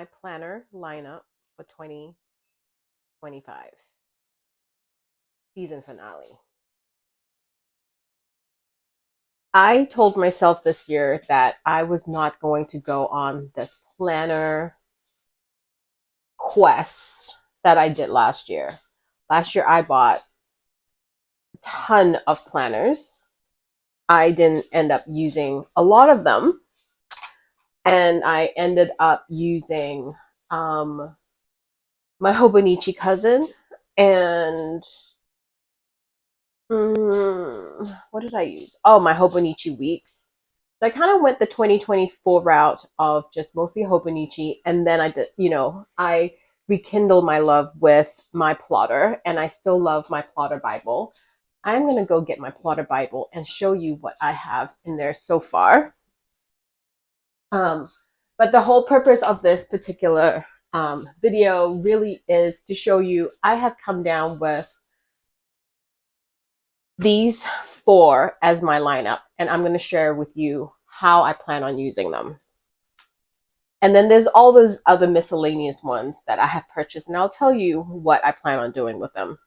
my planner lineup for 2025 season finale. I told myself this year that I was not going to go on this planner quest that I did last year. Last year, I bought a ton of planners. I didn't end up using a lot of them, and I ended up using my Hobonichi cousin and what did I use? Oh, my Hobonichi weeks. So I kind of went the 2024 route of just mostly Hobonichi, and then I did, I rekindled my love with my plotter, and I still love my plotter Bible. I'm gonna go get my plotter Bible and show you what I have in there so far. Um, but the whole purpose of this particular video really is to show you I have come down with these four as my lineup, and I'm going to share with you how I plan on using them. And then there's all those other miscellaneous ones that I have purchased, and I'll tell you what I plan on doing with them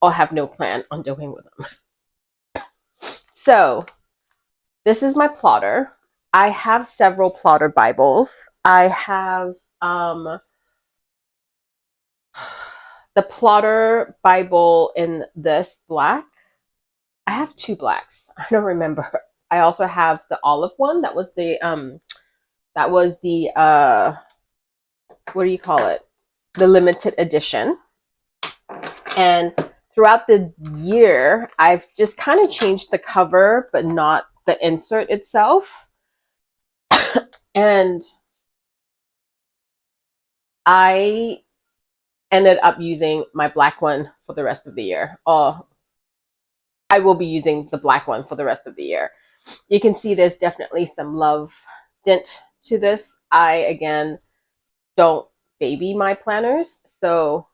or have no plan on doing with them. So, this is my plotter. I have several plotter Bibles. I have the plotter Bible in this black. I have two blacks. I don't remember. I also have the olive one. That was the what do you call it? The limited edition. And throughout the year, I've just kind of changed the cover, but not the insert itself. And I ended up using my black one for the rest of the year. Or I will be using the black one for the rest of the year. You can see there's definitely some love dent to this. I, again, don't baby my planners, so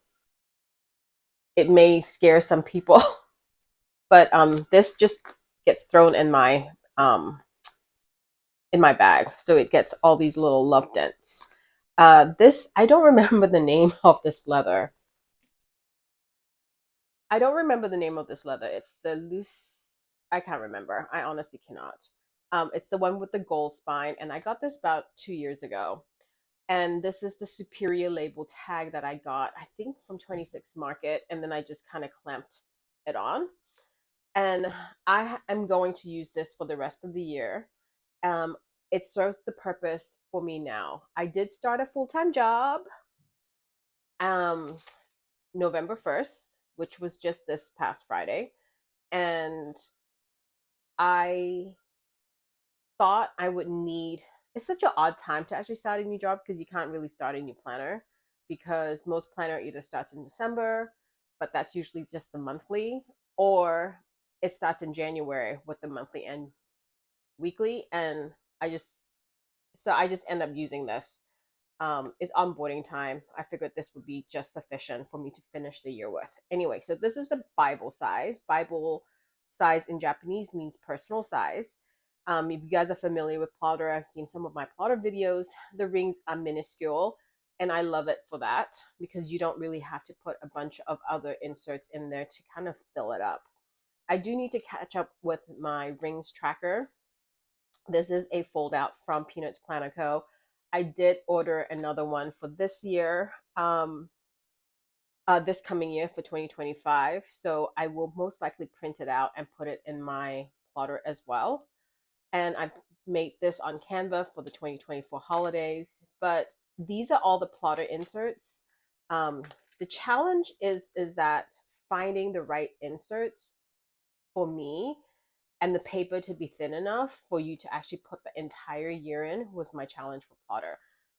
it may scare some people. But this just gets thrown in my bag, so it gets all these little love dents. This, I don't remember the name of this leather. I don't remember the name of this leather. It's the loose. I can't remember. I honestly cannot. It's the one with the gold spine, and I got this about 2 years ago. And this is the superior label tag that I got, I think, from 26 Market, and then I just kind of clamped it on. And I am going to use this for the rest of the year. Um, it serves the purpose for me now. I did start a full-time job um, November 1st, which was just this past Friday. And I thought I would need, it's such an odd time to actually start a new job because you can't really start a new planner because most planner either starts in December, but that's usually just the monthly, or it starts in January with the monthly and weekly. And I just, so I just end up using this. It's onboarding time. I figured this would be just sufficient for me to finish the year with. Anyway, so this is the Bible size. Bible size in Japanese means personal size. If you guys are familiar with plotter, I've seen some of my plotter videos. The rings are minuscule, and I love it for that because you don't really have to put a bunch of other inserts in there to kind of fill it up. I do need to catch up with my rings tracker. This is a fold out from Peanuts Planner Co. I did order another one for this year, this coming year for 2025. So I will most likely print it out and put it in my plotter as well. And I made this on Canva for the 2024 holidays. But these are all the plotter inserts. The challenge is that finding the right inserts for me and the paper to be thin enough for you to actually put the entire year in was my challenge for plotter.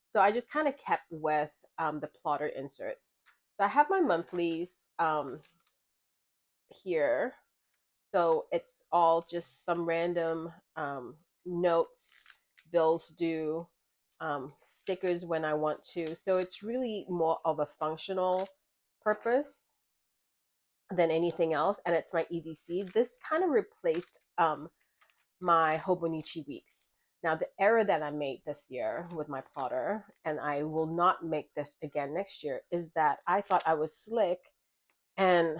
So I just kind of kept with the plotter inserts. So I have my monthlies here. So it's all just some random notes, bills due, stickers when I want to. So it's really more of a functional purpose than anything else. And it's my EDC. This kind of replaced my Hobonichi weeks. Now, the error that I made this year with my plotter, and I will not make this again next year, is that I thought I was slick. And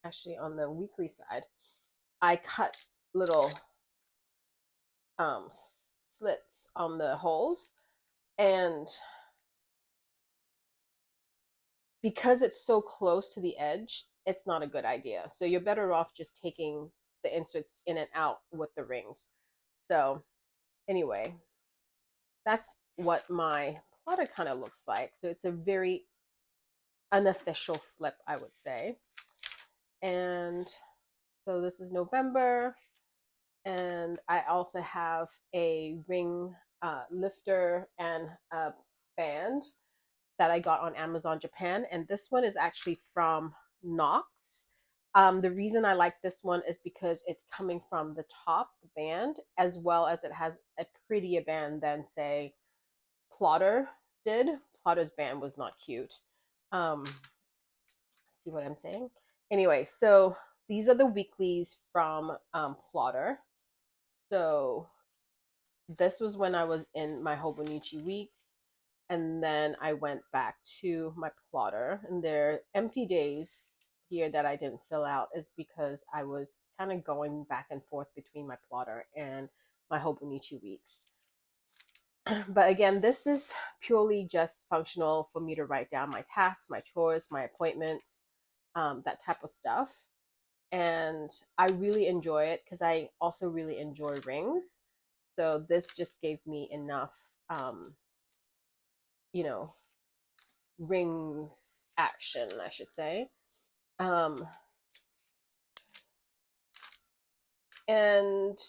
actually, on the weekly side, I cut little um, slits on the holes. And because it's so close to the edge, it's not a good idea. So you're better off just taking the inserts in and out with the rings. So anyway, that's what my plotter kind of looks like. So it's a very unofficial flip, I would say. And so this is November. And I also have a ring lifter and a band that I got on Amazon Japan. And this one is actually from Knox. The reason I like this one is because it's coming from the top, the band, as well as it has a prettier band than, say, Plotter did. Plotter's band was not cute. See what I'm saying? Anyway, so these are the weeklies from Plotter. So this was when I was in my Hobonichi weeks, and then I went back to my plotter. And there are empty days here that I didn't fill out is because I was kind of going back and forth between my plotter and my Hobonichi weeks. But again, this is purely just functional for me to write down my tasks, my chores, my appointments, that type of stuff. And I really enjoy it because I also really enjoy rings. So this just gave me enough, um, you know, rings action, I should say. Um, and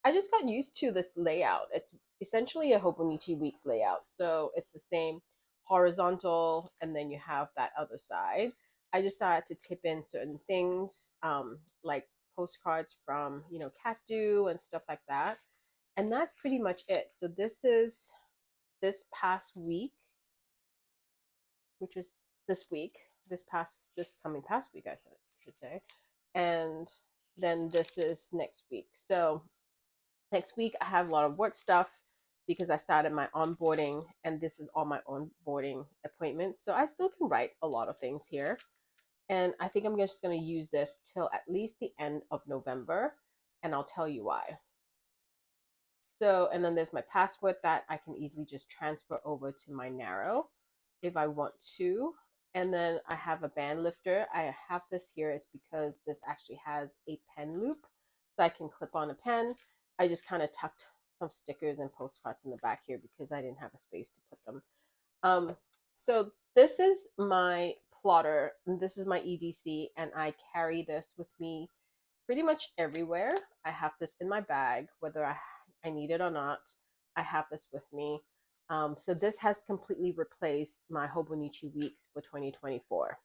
I just got used to this layout. It's essentially a Hobonichi Weeks layout. So it's the same horizontal, and then you have that other side. I just started to tip in certain things, like postcards from, Cat and stuff like that. And that's pretty much it. So this is this past week, which is this week, this coming past week, should say. And then this is next week. So next week I have a lot of work stuff because I started my onboarding, and this is all my onboarding appointments. So I still can write a lot of things here. And I think I'm just going to use this till at least the end of November, and I'll tell you why. So, and then there's my password that I can easily just transfer over to my Narrow if I want to. And then I have a band lifter. I have this here. It's because this actually has a pen loop, so I can clip on a pen. I just kind of tucked some stickers and postcards in the back here because I didn't have a space to put them. So this is my plotter, and this is my EDC, and I carry this with me pretty much everywhere. I have this in my bag, whether I need it or not. I have this with me. So this has completely replaced my Hobonichi weeks for 2024.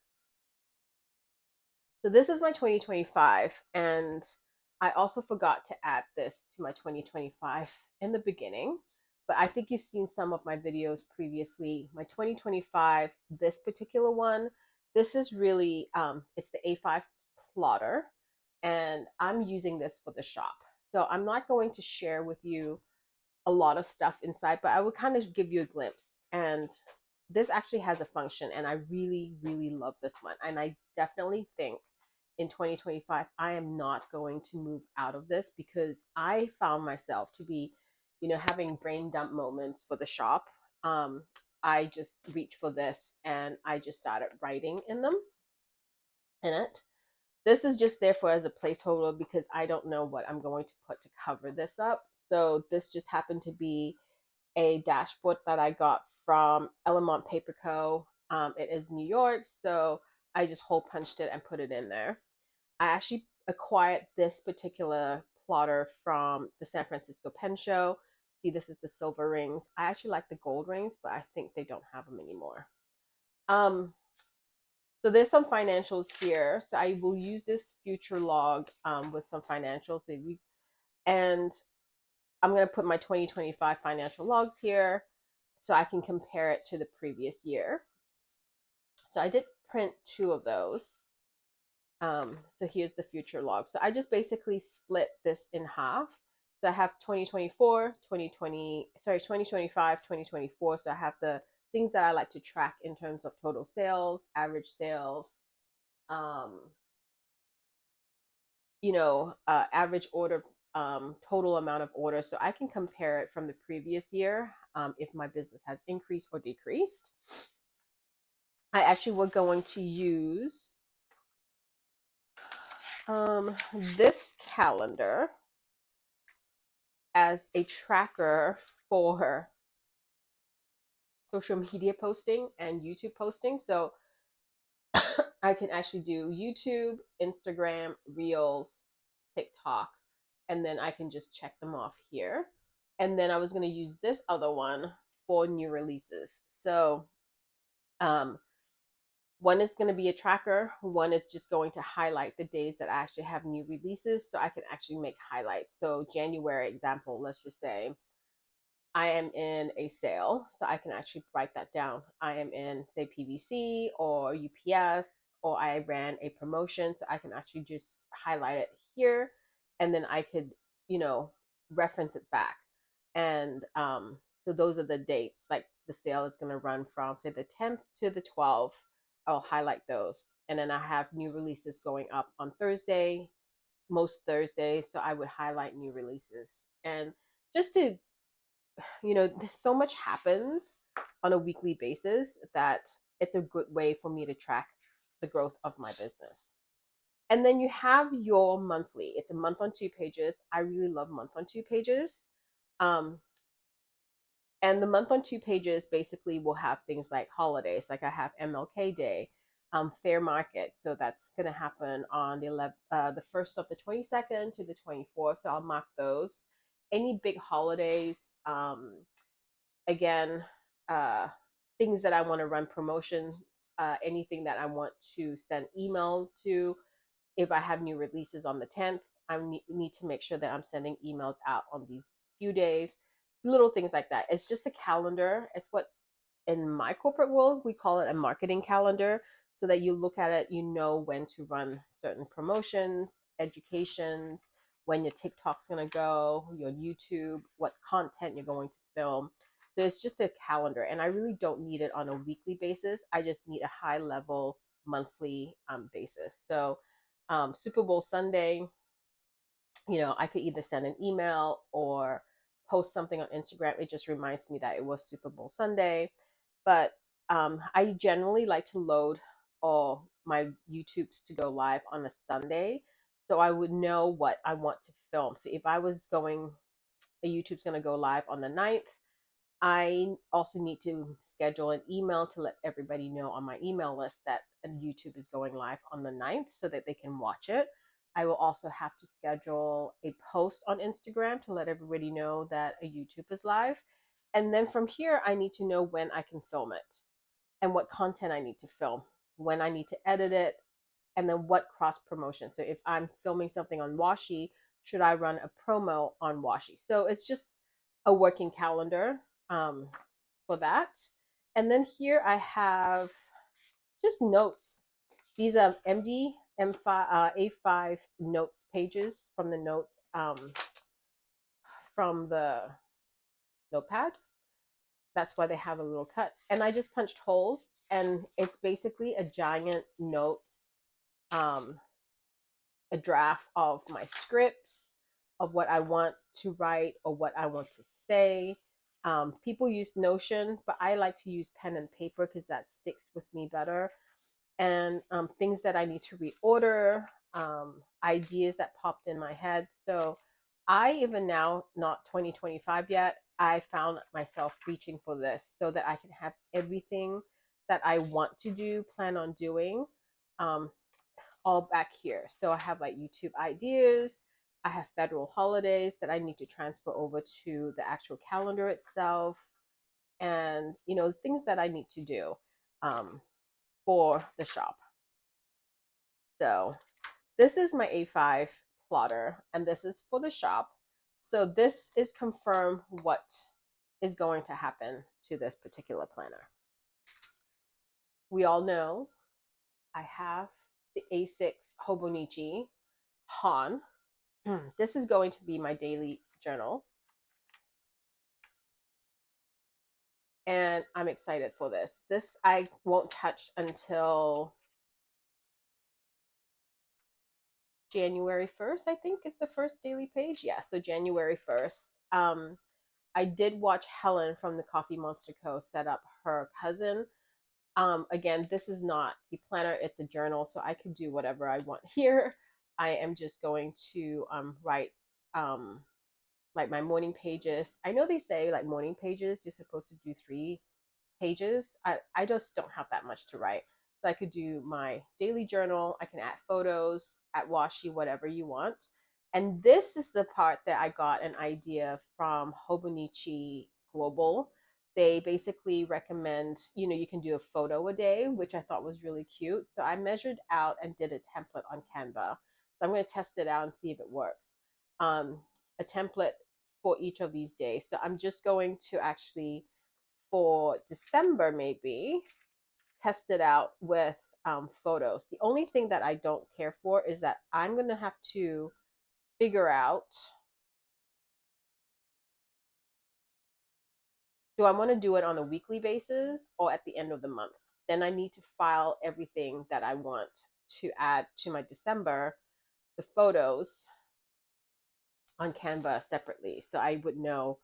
So this is my 2025, and I also forgot to add this to my 2025 in the beginning, but I think you've seen some of my videos previously. My 2025, this particular one, this is really, it's the A5 plotter, and I'm using this for the shop. So I'm not going to share with you a lot of stuff inside, but I would kind of give you a glimpse. And this actually has a function, and I really, really love this one. And I definitely think in 2025, I am not going to move out of this because I found myself to be, having brain dump moments for the shop. I just reached for this and I just started writing in it. This is just there for as a placeholder because I don't know what I'm going to put to cover this up. So this just happened to be a dashboard that I got from Element Paper Co. It is New York, so I just hole punched it and put it in there. I actually acquired this particular plotter from the San Francisco Pen Show. See, this is the silver rings. I actually like the gold rings, but I think they don't have them anymore. So there's some financials here. So I will use this future log with some financials. And I'm going to put my 2025 financial logs here so I can compare it to the previous year. So I did print 2 of those. So here's the future log. So I just basically split this in half. So I have 2024, 2025, 2024. So I have the things that I like to track in terms of total sales, average sales, um, average order, total amount of orders. So I can compare it from the previous year, if my business has increased or decreased. I actually were going to use this calendar as a tracker for social media posting and YouTube posting. So I can actually do YouTube, Instagram, Reels, TikTok, and then I can just check them off here. And then I was going to use this other one for new releases. So um, one is going to be a tracker. One is just going to highlight the days that I actually have new releases so I can actually make highlights. So January example, let's just say I am in a sale, so I can actually write that down. I am in, say, PVC or UPS, or I ran a promotion, so I can actually just highlight it here, and then I could, you know, reference it back. And so those are the dates. Like the sale is going to run from, say, the 10th to the 12th. I'll highlight those, and then I have new releases going up on Thursday, most Thursdays, so I would highlight new releases. And just to, so much happens on a weekly basis that it's a good way for me to track the growth of my business. And then you have your monthly. It's a month on 2 pages. I really love month on 2 pages. Um, and the month on 2 pages basically will have things like holidays, like I have MLK Day, fair market. So that's going to happen on the first of the 22nd to the 24th. So I'll mark those. Any big holidays, again, uh, things that I want to run promotion, anything that I want to send email to. If I have new releases on the 10th, I need to make sure that I'm sending emails out on these few days. Little things like that. It's just a calendar. It's what in my corporate world we call it a marketing calendar, so that you look at it, you know when to run certain promotions, educations, when your TikTok's going to go, your YouTube, what content you're going to film. So it's just a calendar, and I really don't need it on a weekly basis. I just need a high level monthly basis. So Super Bowl Sunday, I could either send an email or post something on Instagram. It just reminds me that it was Super Bowl Sunday. But I generally like to load all my YouTubes to go live on a Sunday, so I would know what I want to film. So if I was going, a YouTube's going to go live on the 9th, I also need to schedule an email to let everybody know on my email list that a YouTube is going live on the 9th so that they can watch it. I will also have to schedule a post on Instagram to let everybody know that a YouTube is live. And then from here, I need to know when I can film it and what content I need to film, when I need to edit it, and then what cross promotion. So if I'm filming something on Washi, should I run a promo on Washi? So it's just a working calendar um, for that. And then here I have just notes. These are MD M5 A5 notes pages from the from the notepad. That's why they have a little cut. And I just punched holes, and it's basically a giant notes, um, a draft of my scripts, of what I want to write or what I want to say. People use Notion, but I like to use pen and paper because that sticks with me better. And things that I need to reorder, ideas that popped in my head. So I, even now, not 2025 yet, I found myself reaching for this so that I can have everything that I want to do, plan on doing, um, all back here. So I have like YouTube ideas. I have federal holidays that I need to transfer over to the actual calendar itself, and things that I need to do for the shop. So this is my A5 plotter, and this is for the shop. So this is confirm what is going to happen to this particular planner. We all know I have the A6 Hobonichi HON. This is going to be my daily journal. And I'm excited for this. This I won't touch until January 1st, I think is the first daily page. Yeah, so January 1st. I did watch Helen from the Coffee Monster Co. set up her cousin. Again, this is not a planner, it's a journal, so I can do whatever I want here. I am just going to write like my morning pages. I know they say like morning pages, you're supposed to do 3 pages. I just don't have that much to write. So I could do my daily journal. I can add photos, add washi, whatever you want. And this is the part that I got an idea from Hobonichi Global. They basically recommend, you can do a photo a day, which I thought was really cute. So I measured out and did a template on Canva. So I'm going to test it out and see if it works. A template for each of these days. So I'm just going to actually, for December, maybe test it out with photos. The only thing that I don't care for is that I'm going to have to figure out, do I want to do it on a weekly basis or at the end of the month? Then I need to file everything that I want to add to my December, the photos on Canva separately. So I would know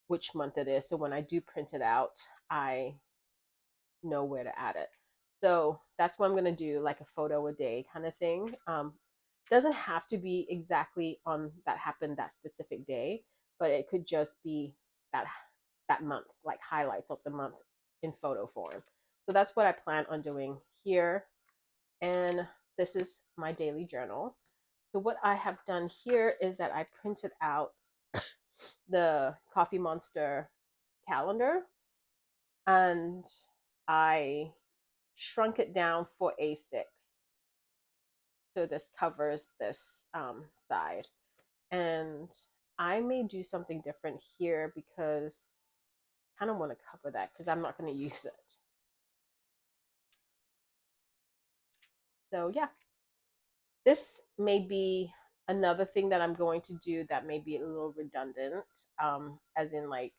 which month it is. So when I do print it out, I know where to add it. So that's what I'm going to do, like a photo a day kind of thing. Doesn't have to be exactly on that happened that specific day, but it could just be that month, like highlights of the month in photo form. So that's what I plan on doing here. And this is my daily journal. So what I have done here is that I printed out the Coffee Monster calendar and I shrunk it down for A6. So this covers this side. And I may do something different here because I kind of want to cover that because I'm not going to use it. So yeah, this may be another thing that I'm going to do that may be a little redundant, as in like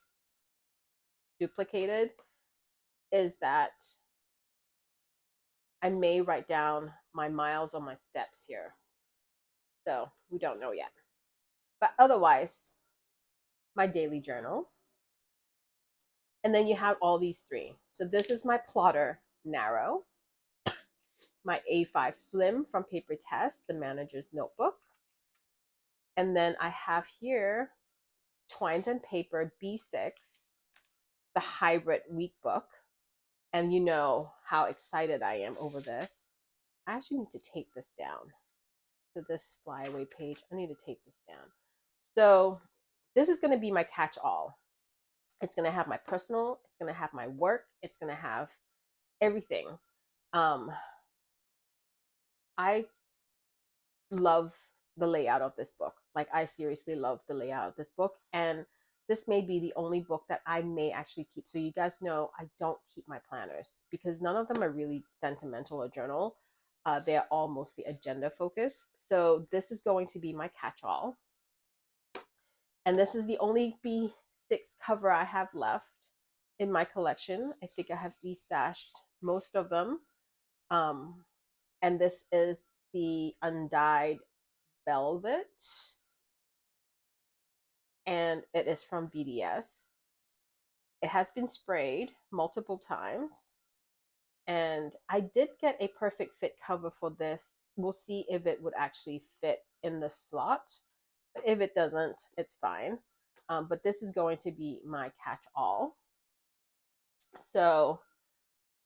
duplicated, is that I may write down my miles or my steps here. So we don't know yet. But otherwise, my daily journal. And then you have all these 3. So this is my plotter narrow, my A5 slim from Papertess, the manager's notebook. And then I have here Twines and Paper B6, the hybrid Weekbook. And you know how excited I am over this. I actually need to tape this down. So this flyaway page, I need to tape this down. So this is going to be my catch-all. It's going to have my personal, it's going to have my work, it's going to have everything. I love the layout of this book. Like, I seriously love the layout of this book. And this may be the only book that I may actually keep. So you guys know I don't keep my planners because none of them are really sentimental or journal. They're all mostly agenda focused. So this is going to be my catch-all. And this is the only B6 cover I have left in my collection. I think I have destashed most of them. And this is the undyed velvet. And it is from BDS. It has been sprayed multiple times. And I did get a perfect fit cover for this. We'll see if it would actually fit in the slot. But if it doesn't, it's fine. But this is going to be my catch-all. So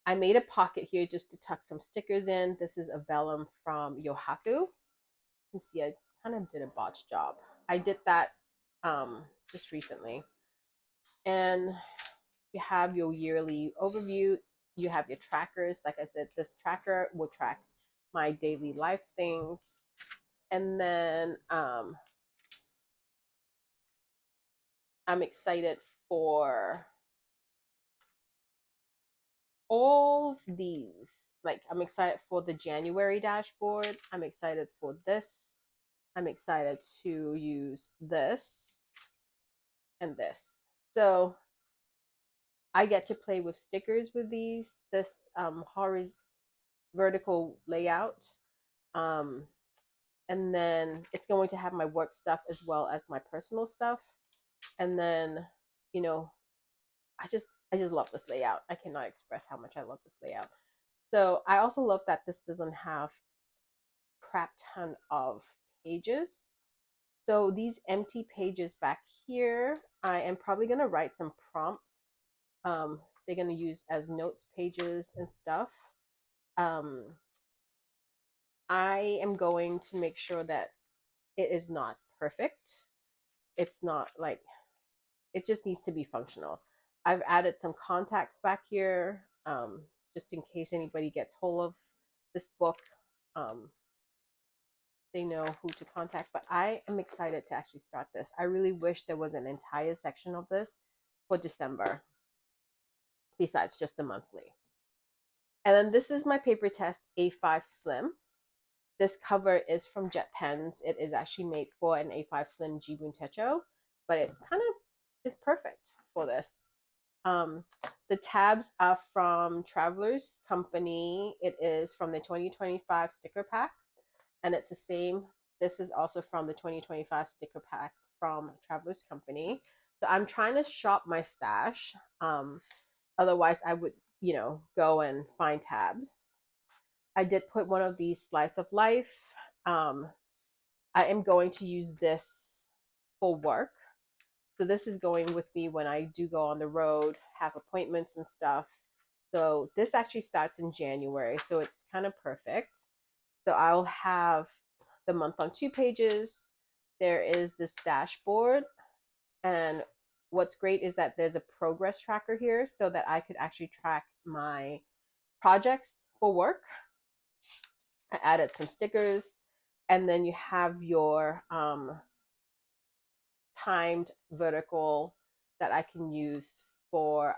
I made a pocket here just to tuck some stickers in. This is a vellum from Yohaku. You can see I kind of did a botched job. I did that just recently. And you have your yearly overview. You have your trackers. Like I said, this tracker will track my daily life things. And then I'm excited for all these. Like, I'm excited for the January dashboard. I'm excited for this. I'm excited to use this. and this. So I get to play with stickers with this vertical layout. Um, and then it's going to have my work stuff as well as my personal stuff. And then, you know, I just love this layout. I cannot express how much I love this layout. So I also love that this doesn't have crap ton of pages. So these empty pages back here, I am probably gonna write some prompts. They're gonna use as notes pages and stuff. Um, I am going to make sure that it is not perfect. It's not like, it just needs to be functional. I've added some contacts back here, just in case anybody gets hold of this book. Um, they know who to contact. But I am excited to actually start this. I really wish there was an entire section of this for December, besides just the monthly. And then this is my Papertess A5 Slim. This cover is from Jet Pens. It is actually made for an A5 Slim Jibun Techo, but it kind of is perfect for this. The tabs are from Traveler's Company. It is from the 2025 sticker pack, and it's the same. This is also from the 2025 sticker pack from Traveler's Company. So I'm trying to shop my stash. Otherwise, I would, go and find tabs. I did put one of these slice of life. Um, I am going to use this for work. So this is going with me when I do go on the road, have appointments and stuff. So this actually starts in January, so it's kind of perfect. So I'll have the month on 2 pages. There is this dashboard, and what's great is that there's a progress tracker here so that I could actually track my projects for work. I added some stickers, and then you have your timed vertical that I can use for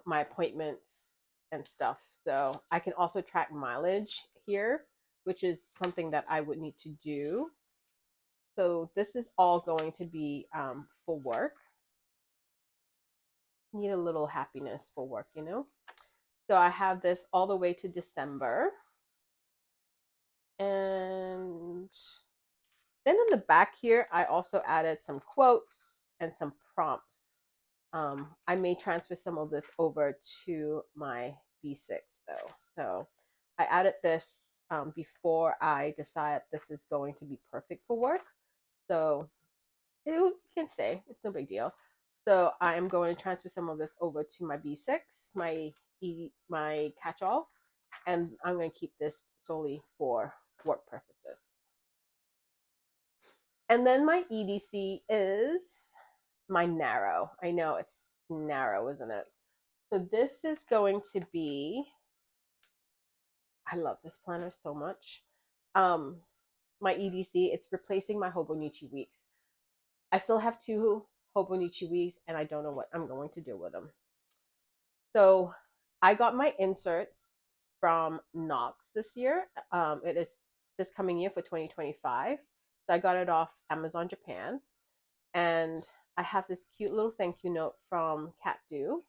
my appointments and stuff. So I can also track mileage here, which is something that I would need to do. So this is all going to be for work. Need a little happiness for work, So I have this all the way to December. And then in the back here, I also added some quotes and some prompts. I may transfer some of this over to my B6 though. So I added this before I decide this is going to be perfect for work. So you can say it's no big deal. So I am going to transfer some of this over to my B6, my catch-all, and I'm going to keep this solely for work purposes. And then my EDC is my narrow. I know it's narrow, isn't it? So this is going to be, I love this planner so much. My EDC, it's replacing my Hobonichi weeks. I still have 2 Hobonichi weeks, and I don't know what I'm going to do with them. So I got my inserts from Knox this year. It is this coming year for 2025. So I got it off Amazon Japan. And I have this cute little thank you note from Cat Do.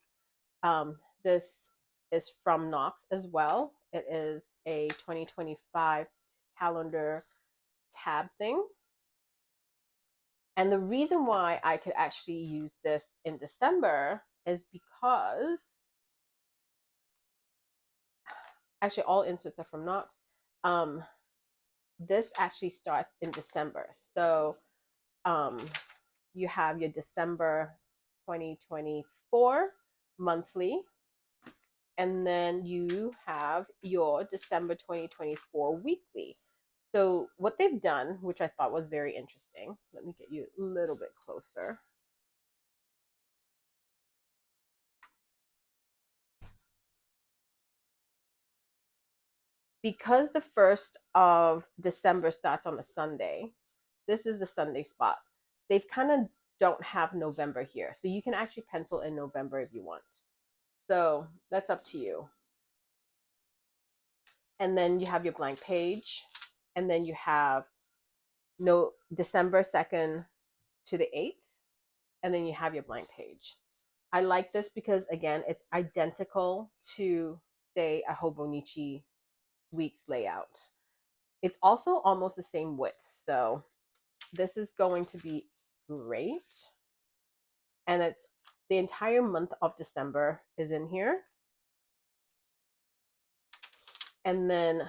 This is from Knox as well. It is a 2025 calendar tab thing. And the reason why I could actually use this in December is because actually all inserts are from Knox. This actually starts in December. So you have your December 2024 monthly, and then you have your December 2024 weekly. So what they've done, which I thought was very interesting, let me get you a little bit closer. Because the 1st of December starts on a Sunday, this is the Sunday spot. They've kind of don't have November here. So you can actually pencil in November if you want. So that's up to you. And then you have your blank page. And then you have December 2nd, to the 8th, and then you have your blank page. I like this because, again, it's identical to, say, a Hobonichi week's layout. It's also almost the same width. So this is going to be great. And it's the entire month of December is in here. And then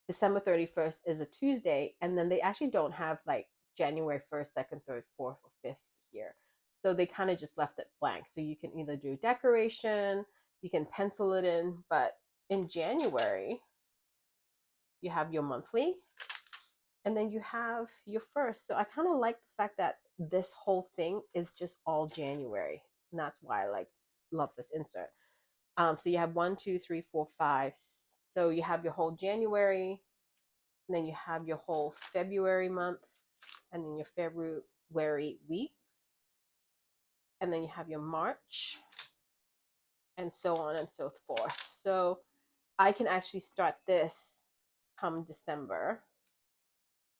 December 31st is a Tuesday. And then they actually don't have like January 1st, 2nd, 3rd, 4th, or 5th here. So they kind of just left it blank. So you can either do decoration, you can pencil it in, but in January, you have your monthly, and then you have your first. So I kind of like the fact that this whole thing is just all January. And that's why I like love this insert. So you have 1, 2, 3, 4, 5. So you have your whole January, and then you have your whole February month, and then your February weeks, and then you have your March, and so on and so forth. So I can actually start this come December,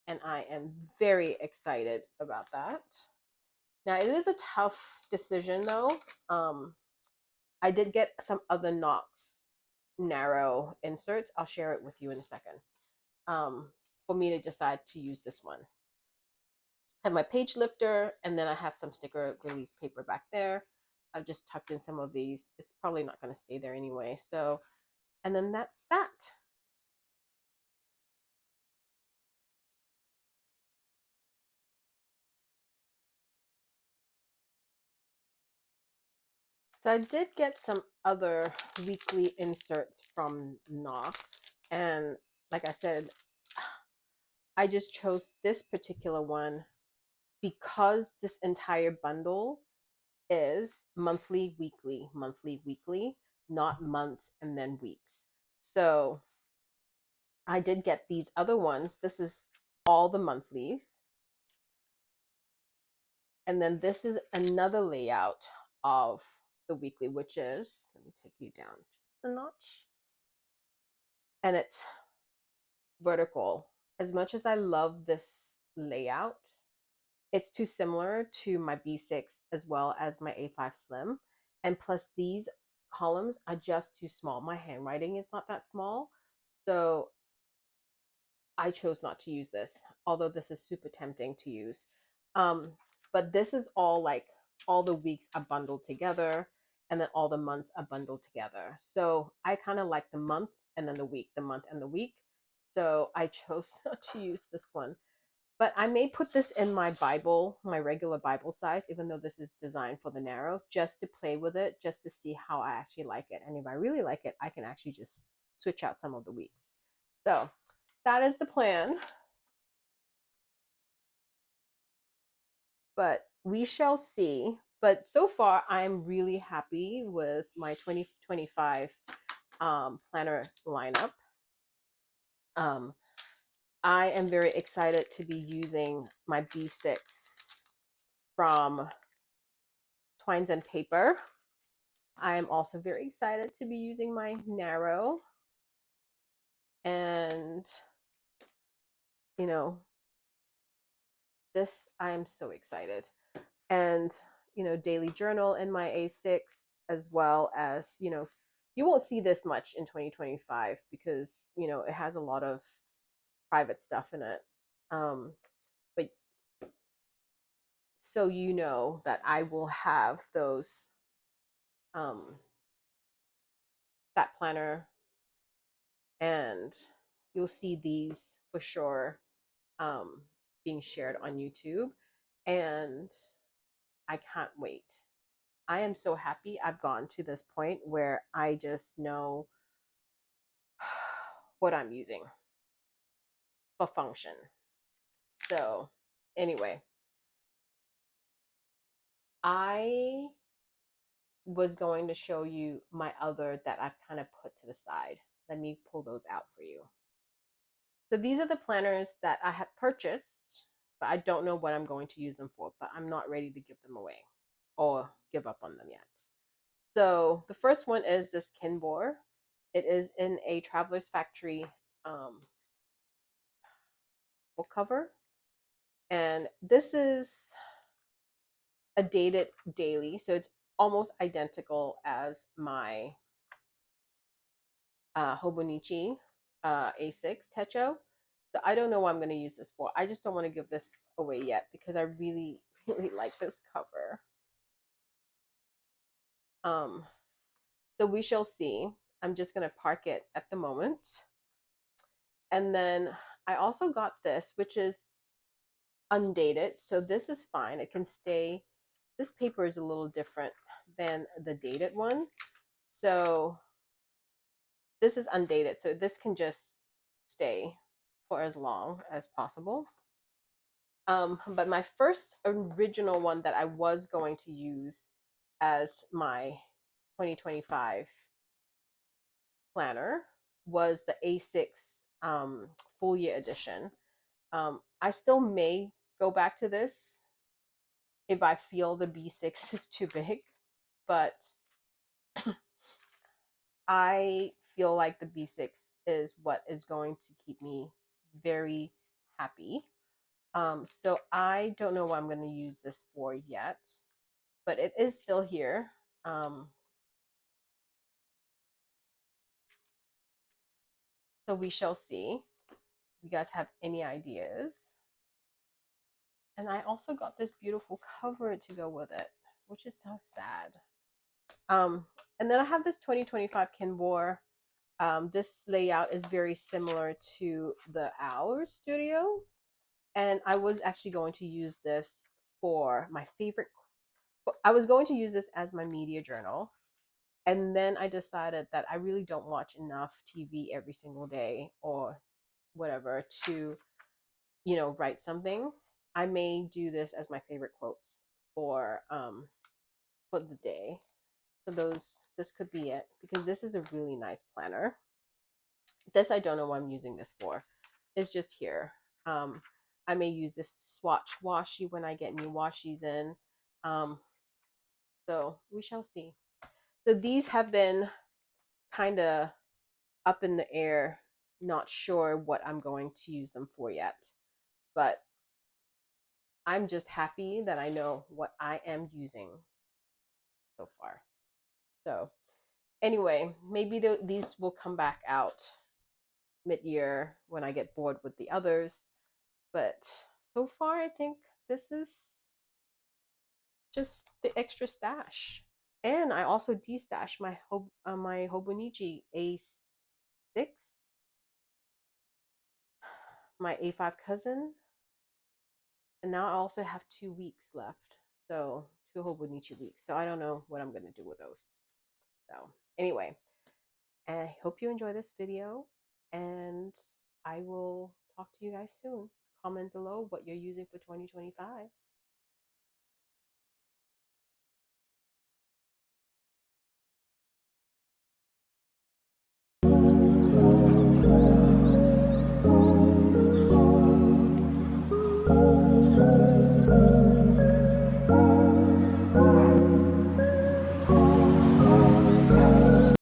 and I am very excited about that. Now, it is a tough decision though. I did get some other Knox narrow inserts. I'll share it with you in a second. For me to decide to use this one. I have my page lifter, and then I have some sticker release paper back there. I've just tucked in some of these. It's probably not going to stay there anyway. So, and then that's that. So I did get some other weekly inserts from Knox, and like I said, I just chose this particular one because this entire bundle is monthly, weekly, not months and then weeks. So I did get these other ones. This is all the monthlies. And then this is another layout of the weekly, which is, let me take you down just a notch. And it's vertical. As much as I love this layout, it's too similar to my B6 as well as my A5 Slim. And plus these columns are just too small. My handwriting is not that small. So I chose not to use this, although this is super tempting to use. But this is all like all the weeks are bundled together, and then all the months are bundled together. So I kind of like the month and then the week, the month and the week. So I chose not to use this one. But I may put this in my Bible, my regular Bible size, even though this is designed for the narrow, just to play with it, just to see how I actually like it. And if I really like it, I can actually just switch out some of the weeks. So that is the plan. But we shall see. But so far, I'm really happy with my 2025 planner lineup. I am very excited to be using my B6 from Twines and Paper. I am also very excited to be using my narrow. And, you know, this, I am so excited. And, you know, daily journal in my A6, as well as, you know, you won't see this much in 2025 because, you know, it has a lot of private stuff in it. But so you know that I will have those, that planner, and you'll see these for sure being shared on YouTube. And I can't wait. I am so happy I've gotten to this point where I just know what I'm using for function. So, anyway, I was going to show you my other that I've kind of put to the side. Let me pull those out for you. So, these are the planners that I have purchased, but I don't know what I'm going to use them for, but I'm not ready to give them away or give up on them yet. So, the first one is this Kinbor. It is in a Traveler's Factory book cover. And this is a dated daily, so it's almost identical as my Hobonichi A6 Techo. So I don't know what I'm going to use this for. I just don't want to give this away yet because I really, really like this cover. Um, so we shall see. I'm just going to park it at the moment. And then I also got this, which is undated. So this is fine. It can stay. This paper is a little different than the dated one. So this is undated. So this can just stay for as long as possible. But my first original one that I was going to use as my 2025 planner was the A6 full year edition. I still may go back to this if I feel the B6 is too big, but I feel like the B6 is what is going to keep me very happy. So I don't know what I'm going to use this for yet, but it is still here. So we shall see. You guys have any ideas? And I also got this beautiful cover to go with it, which is so sad. Um, and then I have this 2025 Kinbor. This layout is very similar to the Our Studio. And I was actually going to use this for my favorite. I was going to use this as my media journal. And then I decided that I really don't watch enough TV every single day or whatever to, write something. I may do this as my favorite quotes for for the day. So this could be it because this is a really nice planner. This I don't know what I'm using this for. It's just here. Um, I may use this to swatch washi when I get new washies in. Um, so we shall see. So these have been kind of up in the air, not sure what I'm going to use them for yet. But I'm just happy that I know what I am using so far. So anyway, maybe these will come back out mid-year when I get bored with the others. But so far, I think this is just the extra stash. And I also destashed my Hobonichi A6, my A5 cousin, and now I also have 2 weeks left. So 2 Hobonichi weeks. So I don't know what I'm gonna do with those. So anyway, I hope you enjoy this video, and I will talk to you guys soon. Comment below what you're using for 2025.